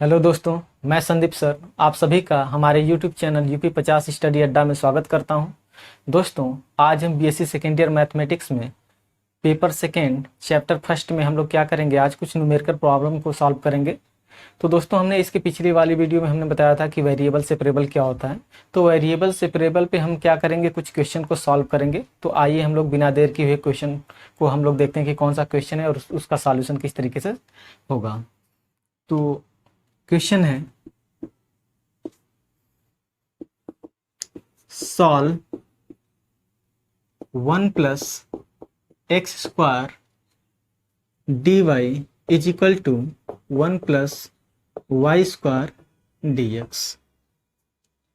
Hello दोस्तों, मैं Sandeep sir आप सभी का हमारे यूट्यूब चैनल यूपी 50 स्टडी अड्डा में स्वागत करता हूं। दोस्तों, आज हम बीएससी सेकेंड ईयर मैथमेटिक्स में पेपर सेकेंड चैप्टर फर्स्ट में हम लोग क्या करेंगे, आज कुछ न्यूमेरिकल प्रॉब्लम को सॉल्व करेंगे। तो दोस्तों, हमने इसके पिछली वाली वीडियो में हमने बताया था कि वेरिएबल सेपरेबल क्या होता है। तो वेरिएबल सेपरेबल पे हम क्या करेंगे, कुछ क्वेश्चन को सॉल्व करेंगे। तो आइए हम लोग बिना देर किए हुए क्वेश्चन को हम लोग देखते हैं कि कौन सा क्वेश्चन है और उसका सॉल्यूशन किस तरीके से होगा। तो क्वेश्चन है, solve 1 plus x square d y is equal to 1 plus y square d x.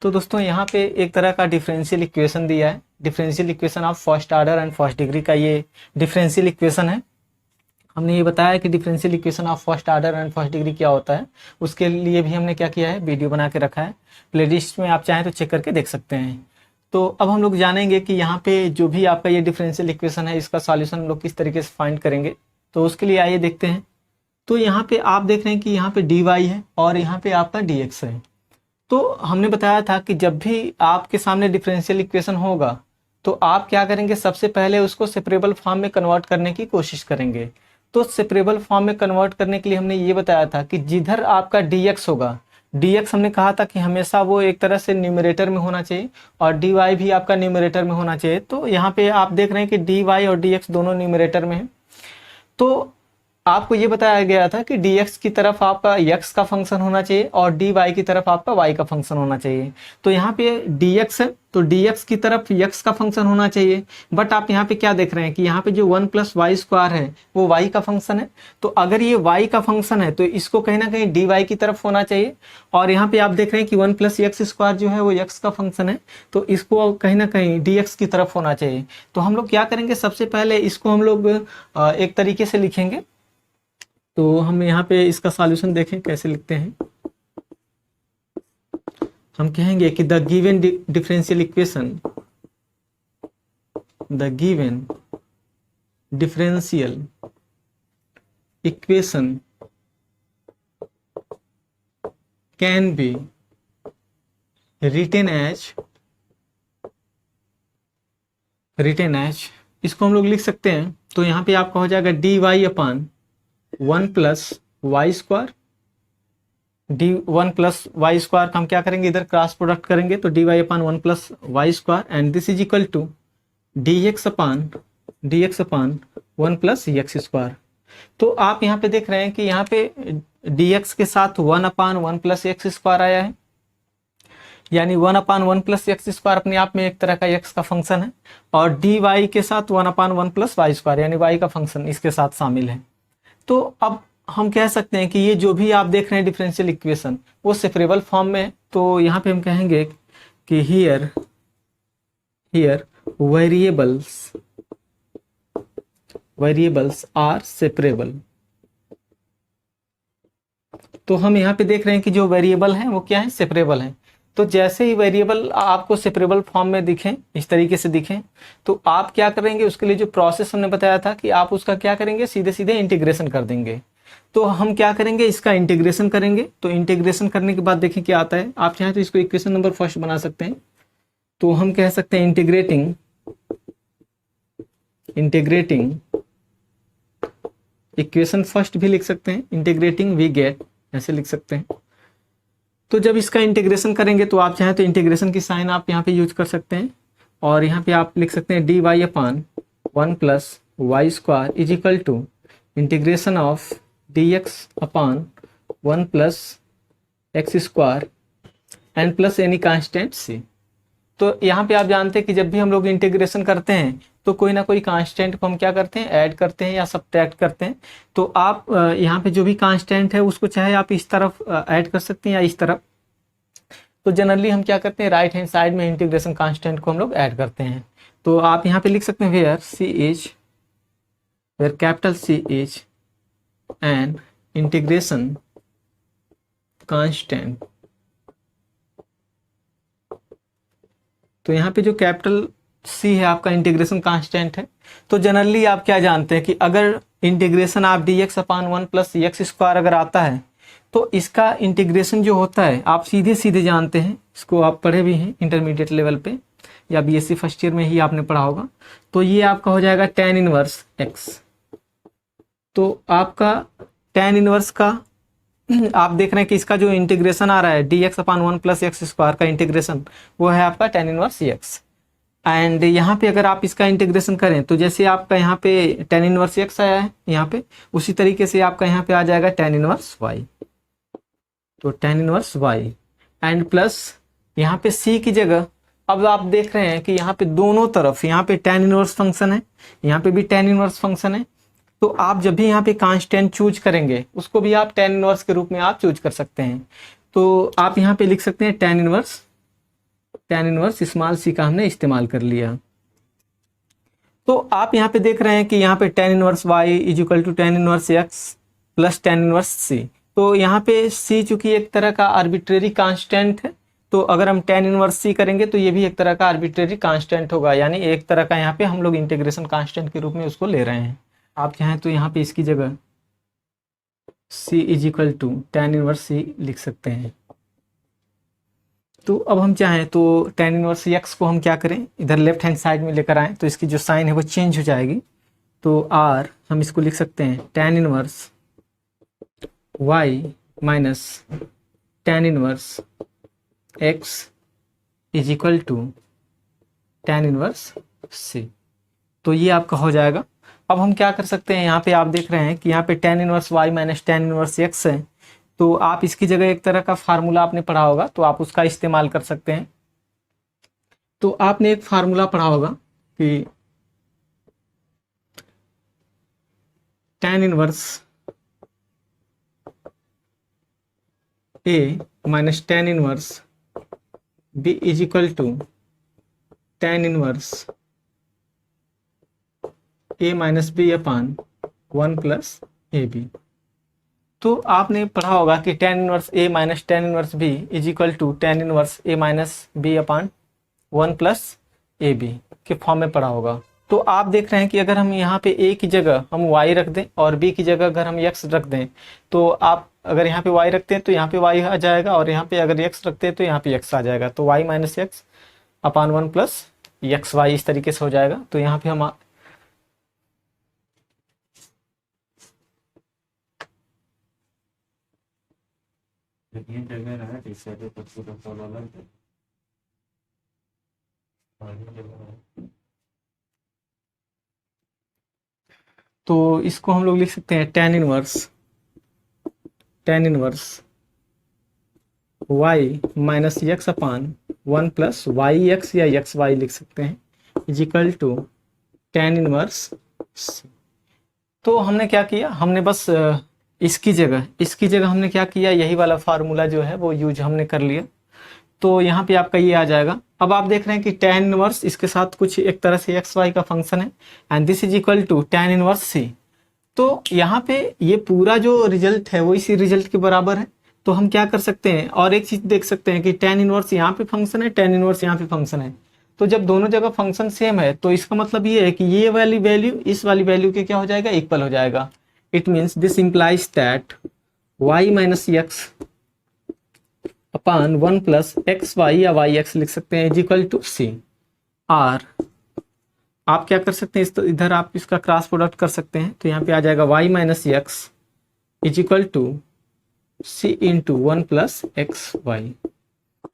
तो दोस्तों, यहाँ पे एक तरह का डिफरेंशियल इक्वेशन दिया है। Differential equation of first order and first degree का ये डिफरेंशियल इक्वेशन है। हमने ये बताया कि differential equation of first order and first degree क्या होता है। उसके लिए भी हमने क्या किया है, वीडियो बना के रखा है। प्लेलिस्ट में आप चाहें तो चेक करके देख सकते हैं। तो अब हम लोग जानेंगे कि यहाँ पे जो भी आपका ये डिफरेंशियल इक्वेशन है, इसका सॉल्यूशन हम लोग किस तरीके से फाइंड करेंगे। तो उसके लिए आइए देखते हैं। तो यहाँ पे आप देख रहे हैं कि यहाँ पे डी वाई है और यहाँ पे आपका डी एक्स है। तो हमने बताया था कि जब भी आपके सामने डिफरेंशियल इक्वेशन होगा तो आप क्या करेंगे, सबसे पहले उसको सेपरेबल फॉर्म में कन्वर्ट करने की कोशिश करेंगे। तो सेपरेबल फॉर्म में कन्वर्ट करने के लिए हमने ये बताया था कि जिधर आपका dx होगा, dx हमने कहा था कि हमेशा वो एक तरह से न्यूमरेटर में होना चाहिए और dy भी आपका न्यूमरेटर में होना चाहिए। तो यहाँ पे आप देख रहे हैं कि dy और dx दोनों न्यूमरेटर में है। तो आपको ये बताया गया था कि dx की तरफ आपका x का फंक्शन होना चाहिए और dy की तरफ आपका y का फंक्शन होना चाहिए। तो यहाँ पे dx है तो dx की तरफ x का फंक्शन होना चाहिए। बट आप यहाँ पे क्या देख रहे हैं कि यहाँ पे जो 1 प्लस वाई स्क्वायर है वो y का फंक्शन है। तो अगर ये y का फंक्शन है तो इसको कहीं ना कहीं dy की तरफ होना चाहिए। और यहाँ पे आप देख रहे हैं कि 1 प्लस एक्स स्क्वायर जो है वो x का फंक्शन है, तो इसको कहीं ना कहीं dx की तरफ होना चाहिए। तो हम लोग क्या करेंगे, सबसे पहले इसको हम लोग एक तरीके से लिखेंगे। तो हम यहाँ पे इसका सॉल्यूशन देखें कैसे लिखते हैं। हम कहेंगे कि the given differential equation, the given differential equation can be written as, इसको हम लोग लिख सकते हैं। तो यहाँ पे आपका हो जाएगा d y upon 1 plus y square. D 1 plus y square का हम क्या करेंगे, इधर क्रॉस प्रोडक्ट करेंगे तो d y upon 1 plus y square and this is equal to d x upon 1 plus x square. तो आप यहाँ पे देख रहे हैं कि यहाँ पे डी एक्स के साथ 1 अपान 1 प्लस एक्स स्क्वायर आया है, यानी 1 अपान 1 प्लस एक्स स्क्वायर अपने आप में एक तरह का एक्स का फंक्शन है। और डी वाई के साथ 1 अपान 1 प्लस वाई स्क्वायर यानी वाई का फंक्शन इसके साथ शामिल है। तो अब हम कह सकते हैं कि ये जो भी आप देख रहे हैं डिफरेंशियल इक्वेशन वो सेपरेबल फॉर्म में है। तो यहाँ पे हम कहेंगे कि हियर वेरिएबल्स आर सेपरेबल। तो हम यहाँ पे देख रहे हैं कि जो वेरिएबल हैं वो क्या है, सेपरेबल हैं। तो जैसे ही वेरिएबल आपको सेपरेबल फॉर्म में दिखें, इस तरीके से दिखें, तो आप क्या करेंगे, उसके लिए जो प्रोसेस हमने बताया था कि आप उसका क्या करेंगे, सीधे सीधे इंटीग्रेशन कर देंगे। तो हम क्या करेंगे, इसका इंटीग्रेशन करेंगे। तो इंटीग्रेशन करने के बाद देखें क्या आता है। आप चाहें तो इसको इक्वेशन नंबर फर्स्ट बना सकते हैं। तो हम कह सकते हैं इंटीग्रेटिंग इक्वेशन फर्स्ट भी लिख सकते हैं, इंटीग्रेटिंग वी गेट, ऐसे लिख सकते हैं। तो जब इसका इंटीग्रेशन करेंगे तो आप चाहें तो इंटीग्रेशन की साइन आप यहाँ पे यूज कर सकते हैं और यहाँ पे आप लिख सकते हैं d y upon 1 plus y square is equal to integration of d x upon 1 plus x square and plus any constant c. तो यहाँ पे आप जानते हैं कि जब भी हम लोग इंटीग्रेशन करते हैं तो कोई ना कोई कांस्टेंट को हम क्या करते हैं, ऐड करते हैं या सब्ट्रैक्ट करते हैं। तो आप यहाँ पे जो भी कांस्टेंट है उसको चाहे आप इस तरफ ऐड कर सकते हैं या इस तरफ। तो जनरली हम क्या करते हैं, राइट हैंड साइड में इंटीग्रेशन कांस्टेंट को हम लोग ऐड करते हैं। तो आप यहाँ पे लिख सकते हैं where capital C is and integration constant. तो यहाँ पे जो कैपिटल सी है आपका इंटीग्रेशन कांस्टेंट है। तो जनरली आप क्या जानते हैं कि अगर इंटीग्रेशन आप D x upon 1 plus x square अगर आता है तो इसका इंटीग्रेशन जो होता है आप सीधे सीधे जानते हैं, इसको आप पढ़े भी हैं इंटरमीडिएट लेवल पे या बीएससी फर्स्ट ईयर में ही आपने पढ़ा होगा। तो ये आपका हो जाएगा tan इनवर्स x। तो आपका tan इनवर्स का आप देख रहे हैं कि इसका जो इंटीग्रेशन आ रहा है dx अपान 1 प्लस एक्स स्क्वायर का इंटीग्रेशन, वो है आपका tan इनवर्स x। एंड यहाँ पे अगर आप इसका इंटीग्रेशन करें तो जैसे आपका यहाँ पे tan इनवर्स x आया है यहाँ पे, उसी तरीके से आपका यहाँ पे आ जाएगा tan इनवर्स y। तो tan inverse y and plus यहाँ पे c की जगह, अब आप देख रहे हैं कि यहाँ पे दोनों तरफ यहाँ पे tan इनवर्स फंक्शन है, यहाँ पे भी tan इनवर्स फंक्शन है। तो आप जब भी यहाँ पे कांस्टेंट चूज करेंगे उसको भी आप tan इनवर्स के रूप में आप चूज कर सकते हैं। तो आप यहाँ पे लिख सकते हैं tan इनवर्स स्मॉल c का हमने इस्तेमाल कर लिया। तो आप यहाँ पे देख रहे हैं कि यहाँ पे tan inverse y is equal to tan inverse x plus tan inverse c। तो यहाँ पे c चूंकि एक तरह का आर्बिट्रेरी कांस्टेंट है, तो अगर हम tan इनवर्स c करेंगे तो ये भी एक तरह का आर्बिट्रेरी कांस्टेंट होगा, यानी एक तरह का यहाँ पे हम लोग इंटीग्रेशन कांस्टेंट के रूप में उसको ले रहे हैं। आप चाहें तो यहाँ पे इसकी जगह c is equal to tan inverse c लिख सकते हैं। तो अब हम चाहें तो tan इनवर्स x को हम क्या करें, इधर लेफ्ट हैंड साइड में लेकर आएँ तो इसकी जो साइन है वो चेंज हो जाएगी। तो r हम इसको लिख सकते हैं tan inverse y minus tan inverse x is equal to tan inverse c। तो ये आपका हो जाएगा। अब हम क्या कर सकते हैं, यहाँ पे आप देख रहे हैं कि यहाँ पे tan inverse y minus tan inverse x है, तो आप इसकी जगह एक तरह का फार्मूला आपने पढ़ा होगा तो आप उसका इस्तेमाल कर सकते हैं। तो आपने एक फार्मूला पढ़ा होगा कि tan inverse a minus tan inverse b is equal to tan inverse a minus B upon 1 plus A B. तो आपने पढ़ा होगा कि tan inverse a minus tan inverse b is equal to tan inverse a minus b upon 1 plus A B के form में पढ़ा होगा। तो आप देख रहे हैं कि अगर हम यहाँ पे a की जगह हम y रख दें और b की जगह अगर हम x रख दें, तो आप अगर यहाँ पे y रखते हैं तो यहाँ पे y आ जाएगा, और यहाँ पे अगर x रखते हैं तो यहाँ पे x आ जाएगा। तो y minus x upon 1 plus x Y इस तरीके से हो जाएगा। तो यहाँ पे हम तो इसको हम लोग लिख सकते हैं tan inverse y minus x upon 1 plus y x या एक्स वाई लिख सकते हैं is equal to tan inverse c। तो हमने क्या किया, हमने बस इसकी जगह हमने क्या किया, यही वाला फार्मूला जो है वो यूज हमने कर लिया। तो यहाँ पे आपका ये आ जाएगा। अब आप देख रहे हैं कि tan इनवर्स इसके साथ कुछ एक तरह से एक्स वाई का फंक्शन है and this is equal to tan inverse c। तो यहाँ पे ये पूरा जो रिजल्ट है वो इसी रिजल्ट के बराबर है। तो हम क्या कर सकते हैं, और एक चीज देख सकते हैं कि tan इनवर्स यहाँ पे फंक्शन है, tan इनवर्स यहाँ पे फंक्शन है। तो जब दोनों जगह फंक्शन सेम है तो इसका मतलब ये है कि ये वाली वैल्यू इस वाली वैल्यू के क्या हो जाएगा, इक्वल हो जाएगा। It means this implies that y minus x upon 1 plus x y या वाई एक्स लिख सकते हैं इज इक्वल टू c। और आप क्या कर सकते हैं, इधर आप इसका क्रॉस प्रोडक्ट कर सकते हैं। तो यहाँ पे आ जाएगा y minus x is equal to c into 1 plus x y.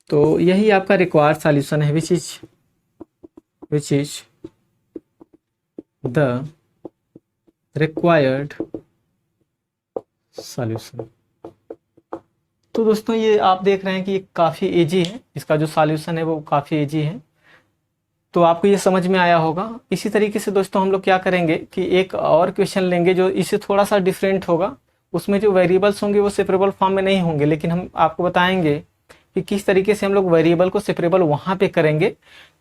तो यही आपका रिक्वायर्ड सॉल्यूशन है which is the required solution. तो दोस्तों ये आप देख रहे हैं कि ये काफ़ी इजी है, इसका जो सॉल्यूशन है वो काफ़ी इजी है। तो आपको ये समझ में आया होगा। इसी तरीके से दोस्तों हम लोग क्या करेंगे कि एक और क्वेश्चन लेंगे जो इससे थोड़ा सा डिफरेंट होगा। उसमें जो वेरिएबल्स होंगे वो सेपरेबल फॉर्म में नहीं होंगे, लेकिन हम आपको बताएंगे कि किस तरीके से हम लोग वेरिएबल को सेपरेबल वहाँ पे करेंगे।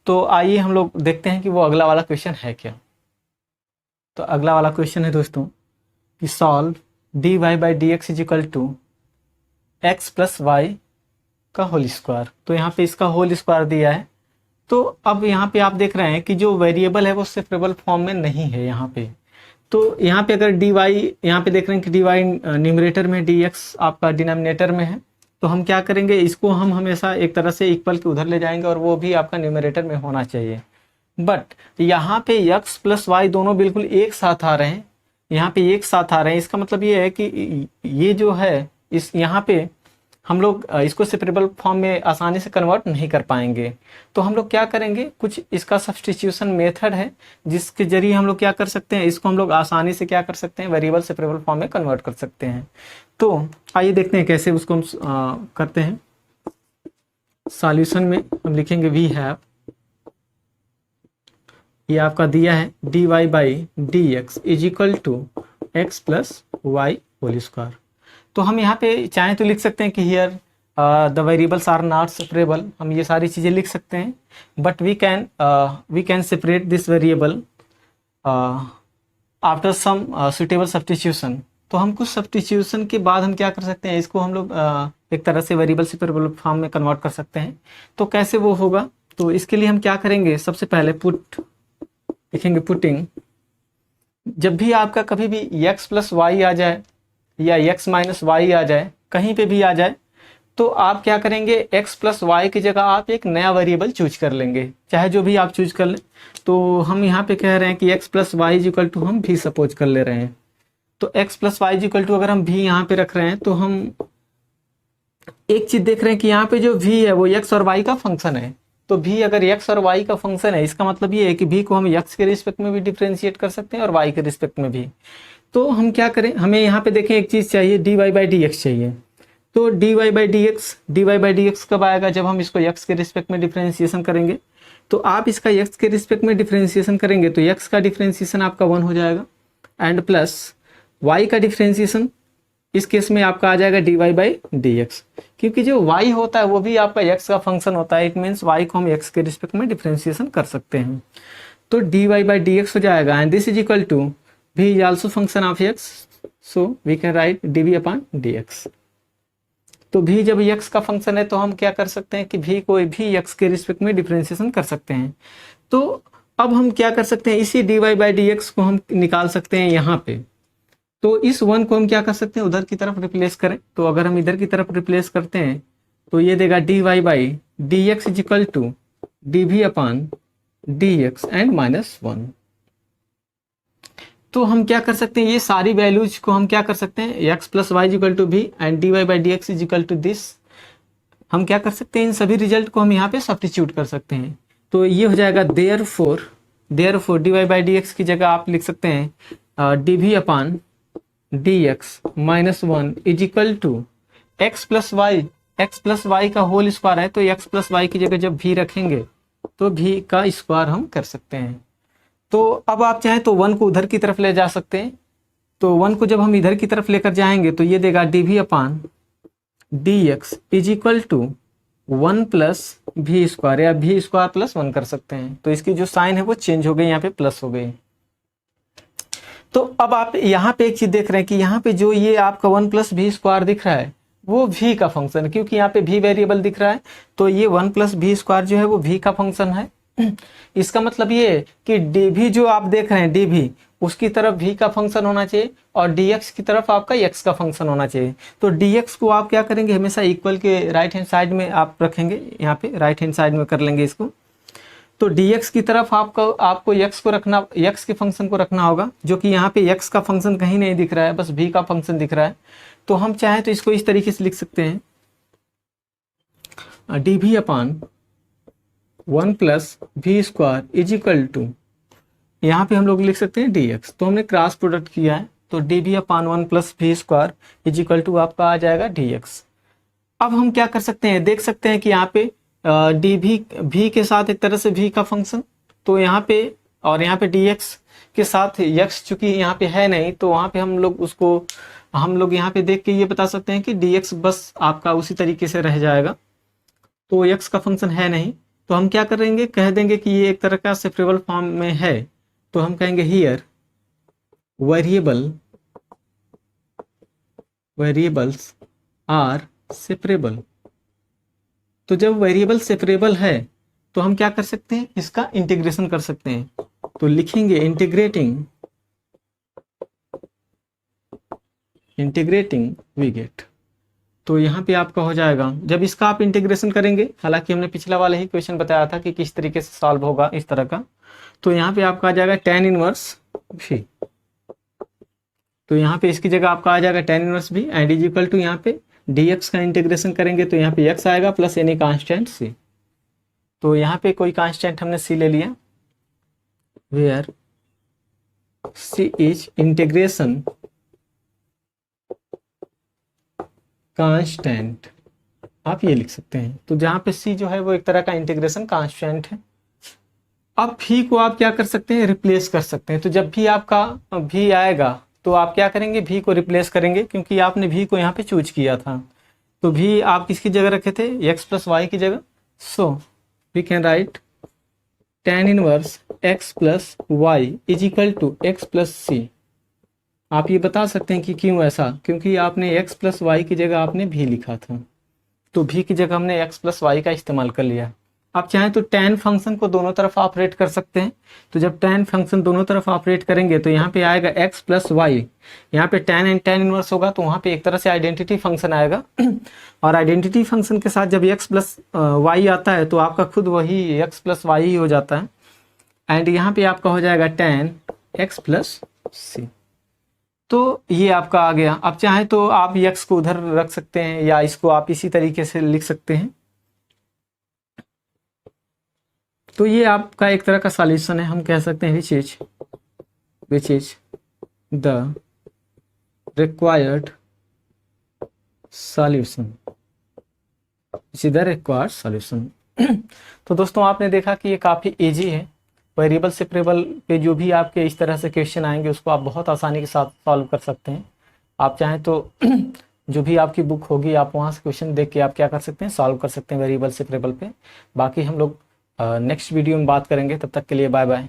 तो आइए हम लोग देखते हैं कि वो अगला वाला क्वेश्चन है क्या। तो अगला वाला क्वेश्चन है दोस्तों कि solve dy by d x is equal to x plus y का होल स्क्वायर। तो यहाँ पे इसका होल स्क्वायर दिया है। तो अब यहाँ पे आप देख रहे हैं कि जो वेरिएबल है वो सेपरेबल फॉर्म में नहीं है यहाँ पे। तो यहाँ पे अगर dy, यहाँ पे देख रहे हैं कि dy न्यूमरेटर में, dx आपका डिनोमिनेटर में है, तो हम क्या करेंगे, इसको हम हमेशा एक तरह से इक्वल के उधर ले जाएंगे और वो भी आपका न्यूमरेटर में होना चाहिए। बट यहाँ पे x प्लस वाई दोनों बिल्कुल एक साथ आ रहे हैं, यहाँ पे एक साथ आ रहे हैं। इसका मतलब ये है कि ये जो है इस यहाँ पे हम लोग इसको सेपरेबल फॉर्म में आसानी से कन्वर्ट नहीं कर पाएंगे। तो हम लोग क्या करेंगे, कुछ इसका सब्स्टिट्यूशन मेथड है जिसके जरिए हम लोग क्या कर सकते हैं, इसको हम लोग आसानी से क्या कर सकते हैं, वेरिएबल सेपरेबल फॉर्म में कन्वर्ट कर सकते हैं। तो आइए देखते हैं कैसे उसको हम करते हैं। सॉल्यूशन में हम लिखेंगे वी हैव, ये आपका दिया है dy by d x is equal to x plus y whole square. तो हम यहाँ पे चाहें तो लिख सकते हैं कि here the variables are not separable, हम ये सारी चीज़ें लिख सकते हैं। But we can separate this variable after some suitable substitution. तो हम कुछ सब्स्टिट्यूशन के बाद हम क्या कर सकते हैं, इसको हम लोग एक तरह से वेरिएबल सेपरेबल फॉर्म में कन्वर्ट कर सकते हैं। तो कैसे वो होगा, तो इसके लिए हम क्या करेंगे, सबसे पहले लिखेंगे पुटिंग। जब भी आपका कभी भी x प्लस वाई आ जाए या x माइनस वाई आ जाए, कहीं पे भी आ जाए, तो आप क्या करेंगे, x प्लस वाई की जगह आप एक नया वेरिएबल चूज कर लेंगे, चाहे जो भी आप चूज कर लें। तो हम यहाँ पे कह रहे हैं कि x plus y is equal to, हम भी सपोज कर ले रहे हैं। तो x plus y is equal to अगर हम भी यहाँ पे रख रहे हैं, तो हम एक चीज देख रहे हैं कि यहाँ पे जो v है वो x और y का फंक्शन है। तो v अगर x और y का फंक्शन है, इसका मतलब ये है कि v को हम x के रिस्पेक्ट में भी डिफ्रेंशिएट कर सकते हैं और y के रिस्पेक्ट में भी। तो हम क्या करें, हमें यहाँ पे देखें एक चीज़ चाहिए, dy बाई डी एक्स चाहिए। तो dy बाई डी एक्स कब आएगा, जब हम इसको x के रिस्पेक्ट में डिफ्रेंशिएशन करेंगे। तो आप इसका x के रिस्पेक्ट में डिफ्रेंशिएशन करेंगे तो x का डिफ्रेंशिएशन आपका 1 हो जाएगा, एंड प्लस y का डिफ्रेंशिएशन इस केस में आपका आ जाएगा dy बाई डी एक्स, क्योंकि जो y होता है वो भी आपका x का फंक्शन होता है। इट मीन्स y को हम x के रिस्पेक्ट में डिफ्रेंशिएशन कर सकते हैं। तो dy बाई डी एक्स हो जाएगा, and this is equal to v is also function of x, so we can write dv upon dx। तो v जब x का फंक्शन है तो हम क्या कर सकते हैं कि v को भी x के रिस्पेक्ट में डिफ्रेंशिएशन कर सकते हैं। तो अब हम क्या कर सकते हैं, इसी dy बाई डी एक्स को हम निकाल सकते हैं यहाँ पे। तो इस 1 को हम क्या कर सकते हैं, उधर की तरफ रिप्लेस करें। तो अगर हम इधर की तरफ रिप्लेस करते हैं तो ये देगा dy by d x is equal to dv upon dx and -1। तो हम क्या कर सकते हैं, ये सारी वैल्यूज को हम क्या कर सकते हैं, x plus y is equal to भी and dy by d x is equal to this. हम क्या कर सकते हैं, इन सभी रिजल्ट को हम यहाँ पे सब्स्टिट्यूट कर सकते हैं। तो ये हो जाएगा therefore dy by d x की जगह आप लिख सकते हैं dv upon dx -1 is equal to x plus y का होल स्क्वायर है। तो x प्लस वाई की जगह जब v रखेंगे तो v का स्क्वायर हम कर सकते हैं। तो अब आप चाहें तो 1 को उधर की तरफ ले जा सकते हैं। तो 1 को जब हम इधर की तरफ लेकर जाएंगे तो ये देगा dv upon dx is equal to 1 plus v square, या v स्क्वायर प्लस 1 कर सकते हैं। तो इसकी जो साइन है वो चेंज हो गई, यहाँ पे प्लस हो गई। तो अब आप यहाँ पे एक चीज देख रहे हैं कि यहाँ पे जो ये आपका 1 प्लस वी स्क्वायर दिख रहा है वो v का फंक्शन है, क्योंकि यहाँ पे v वेरिएबल दिख रहा है। तो ये 1 प्लस वी स्क्वायर जो है वो v का फंक्शन है। इसका मतलब ये है कि dv जो आप देख रहे हैं dv, उसकी तरफ v का फंक्शन होना चाहिए और dx की तरफ आपका x का फंक्शन होना चाहिए। तो dx को आप क्या करेंगे, हमेशा इक्वल के राइट हैंड साइड में आप रखेंगे, यहाँ पे राइट हैंड साइड में कर लेंगे इसको। तो dx की तरफ आपको x के फंक्शन को रखना होगा, जो कि यहाँ पे x का फंक्शन कहीं नहीं दिख रहा है, बस v का फंक्शन दिख रहा है। तो हम चाहें तो इसको इस तरीके से लिख सकते हैं dv upon 1 plus v square is equal to, यहाँ पे हम लोग लिख सकते हैं dx। तो हमने क्रॉस प्रोडक्ट किया है, तो dv upon 1 plus v square is equal to आपका आ जाएगा dx। अब हम क्या कर सकते हैं, देख सकते हैं कि यहाँ पे dv v के साथ एक तरह से v का फंक्शन, तो यहाँ पे और यहाँ पे dx के साथ x चूंकि यहाँ पे है नहीं, तो वहाँ पे हम लोग यहाँ पे देख के ये बता सकते हैं कि dx बस आपका उसी तरीके से रह जाएगा। तो x का फंक्शन है नहीं, तो हम क्या करेंगे, कह देंगे कि ये एक तरह का सेपरेबल फॉर्म में है। तो हम कहेंगे हियर वेरिएबल्स आर सेपरेबल। तो जब वेरिएबल सेपरेबल है तो हम क्या कर सकते हैं, इसका इंटीग्रेशन कर सकते हैं। तो लिखेंगे इंटीग्रेटिंग इंटीग्रेटिंग वी गेट। तो यहाँ पे आपका हो जाएगा, जब इसका आप इंटीग्रेशन करेंगे, हालांकि हमने पिछला वाला ही क्वेश्चन बताया था कि किस तरीके से सॉल्व होगा इस तरह का, तो यहाँ पे आपका आ जाएगा tan इनवर्स भी। तो यहाँ पे इसकी जगह आपका आ जाएगा tan इनवर्स भी एंड इज इक्वल टू यहाँ पे dx का इंटीग्रेशन करेंगे तो यहाँ पे x आएगा प्लस एनी कांस्टेंट c। तो यहाँ पे कोई कांस्टेंट हमने c ले लिया, where c is integration constant, आप ये लिख सकते हैं। तो जहाँ पे c जो है वो एक तरह का इंटीग्रेशन कांस्टेंट है। अब v को आप क्या कर सकते हैं, रिप्लेस कर सकते हैं। तो जब भी आपका v आएगा तो आप क्या करेंगे, v को रिप्लेस करेंगे, क्योंकि आपने v को यहाँ पे चूज किया था। तो v आप किसकी जगह रखे थे, x प्लस वाई की जगह। So we can write tan inverse x plus y is equal to x plus c. आप ये बता सकते हैं कि क्यों ऐसा, क्योंकि आपने x प्लस वाई की जगह आपने v लिखा था, तो v की जगह हमने x प्लस वाई का इस्तेमाल कर लिया। आप चाहें तो tan फंक्शन को दोनों तरफ ऑपरेट कर सकते हैं। तो जब tan फंक्शन दोनों तरफ ऑपरेट करेंगे तो यहाँ पे आएगा x प्लस वाई, यहाँ पे tan एंड tan इनवर्स होगा, तो वहाँ पे एक तरह से आइडेंटिटी फंक्शन आएगा। और आइडेंटिटी फंक्शन के साथ जब x प्लस वाई आता है तो आपका खुद वही x प्लस वाई ही हो जाता है। एंड यहाँ पे आपका हो जाएगा tan x प्लस सी। तो ये आपका आ गया। अब चाहे तो आप x को उधर रख सकते हैं या इसको आप इसी तरीके से लिख सकते हैं। तो ये आपका एक तरह का सॉल्यूशन है, हम कह सकते हैं विच इज द रिक्वायर्ड सॉल्यूशन, तो दोस्तों आपने देखा कि ये काफ़ी इजी है। वेरिएबल सेपरेबल पे जो भी आपके इस तरह से क्वेश्चन आएंगे उसको आप बहुत आसानी के साथ सॉल्व कर सकते हैं। आप चाहें तो जो भी आपकी बुक होगी आप वहाँ से क्वेश्चन देख के आप क्या कर सकते हैं, सॉल्व कर सकते हैं वेरिएबल सेपरेबल पे। बाकी हम लोग नेक्स्ट वीडियो में बात करेंगे, तब तक के लिए बाय बाय।